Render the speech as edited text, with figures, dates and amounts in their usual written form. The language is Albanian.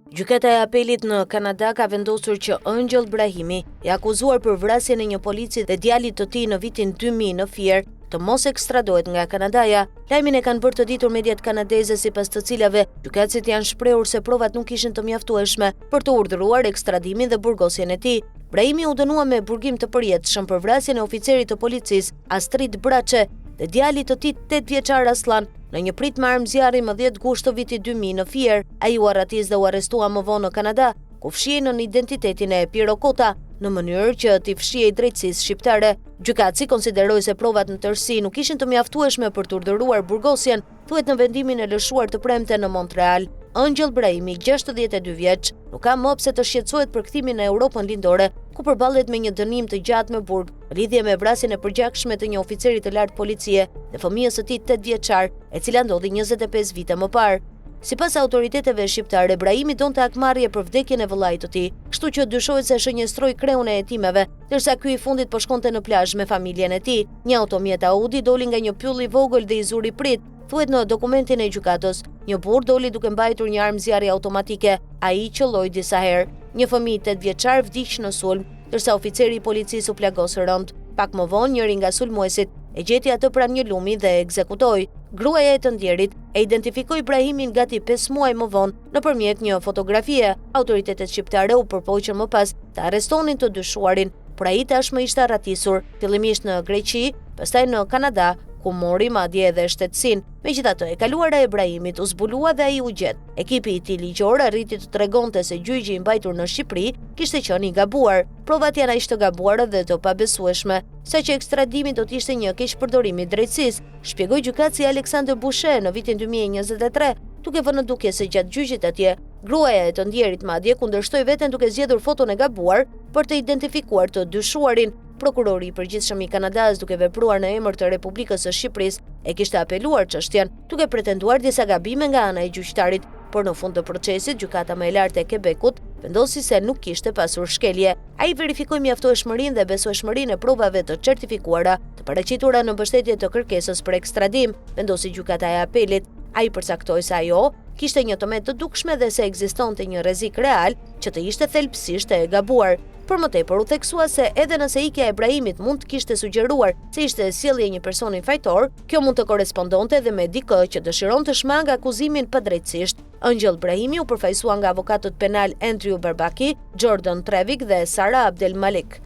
Gjykata e apelit në Kanada ka vendosur që Angel Brahimi e akuzuar për vrasjen e një polici dhe djalit të tij në vitin 2000 në Fier të mos ekstradohet nga Kanadaja. Lajmin e kanë bërë të ditur mediat kanadeze, sipas të cilave gjykatësit janë shprehur se provat nuk ishin të mjaftueshme për të urdhëruar ekstradimin dhe burgosjen e tij. Brahimi u dënua me burgim të përjetshëm për vrasjen e oficerit të policisë Astrid Braçe dhe djalit të tij 8 vjeçar Aslan në një prit me armë zjarri më 10 gusht të vitit 2000 në Fier. Ai u arratis dhe u arrestua më vonë në Kanada, ku fshihej në identitetin e Piero Cota në mënyrë që t'i fshihej drejtësisë shqiptare. Gjykatësi konsideroi se provat në tërësi nuk ishin të mjaftueshme për të urdhëruar burgosjen, thuhet në vendimin e lëshuar të premte në Montreal. Angel Brahimi, 62 vjeç, nuk ka më pse të shqetësohet për kthimin në Europën lindore, ku përballet me një dënim të gjatë me burg në lidhje me vrasjen e përgjakshme të një oficeri të lartë policie dhe fëmijës së tij 8 vjeçar, e cila ndodhi 25 vite më parë. Sipas autoriteteve shqiptare, Brahimi donte akmarrje për vdekjen e vëllait të tij, kështu që dyshohet se shënjestroi kreun e hetimeve, ndërsa ky i fundit po shkonte në plazh me familjen e tij. Një automjet Audi doli nga një pyll i vogël dhe i zuri prit, thuhet në dokumentin e gjykatës. Një burr doli duke mbajtur një armë zjarri automatike, ai qelloi disa herë. Një fëmijë 8 vjeçar vdiq në sulm, ndërsa oficeri i policisë u plagos rënd. Pak më vonë, njëri nga sulmuesit e gjeti atë pranë një lumi dhe e ekzekutoi. Gruaja e të ndjerit e identifikoi Brahimin gati 5 muaj më vonë nëpërmjet një fotografie. Autoritetet shqiptare u përpoqën më pas të arrestonin të dyshuarin, por ai tashmë ishte arratisur, fillimisht në Greqi, pastaj në Kanada, ku mori madje edhe shtetësinë. Megjithatë, e kaluara e Brahimit u zbulua dhe ai u gjet. Ekipi i tij ligjor arriti të tregonte se gjyqi i mbajtur në Shqipëri kishte qenë i gabuar. Provat janë aq të gabuara dhe të pabesueshme, saqë ekstradimi do të ishte një keqpërdorim i drejtësisë, shpjegoi gjykatësi Alexander Boucher në vitin 2023, duke vënë në dukje se gjatë gjyqit atje, gruaja e të ndjerit madje kundërshtoi veten duke zgjedhur foton e gabuar për të identifikuar të dyshuarin. Prokurori i përgjithshëm i Kanadas, duke vepruar në emër të Republikës së Shqipërisë, e kishte apeluar çështjen, duke pretenduar disa gabime nga ana e gjyqtarit, por në fund të procesit gjykata më e lartë e Quebecut vendosi se nuk kishte pasur shkelje. Ai verifikoi mjaftueshmërinë dhe besueshmërinë e provave të certifikuara, të paraqitura në mbështetje të kërkesës për ekstradim, vendosi gjykata e apelit. Ai përcaktoi se ajo kishte një tëmet të dukshme dhe se ekzistonte një rrezik real që të ishte thelbësisht e gabuar. Por më tepër u theksua se edhe nëse ikja e Brahimit mund të kishte sugjeruar se ishte sjellje një personi fajtor, kjo mund të korespondonte edhe me dikë që dëshiron të shmangë akuzimin padrejtësisht. Angel Brahimi u përfaqësua nga avokatët penal Andrew Barbaki, Jordan Trevik dhe Sara Abdel Malik.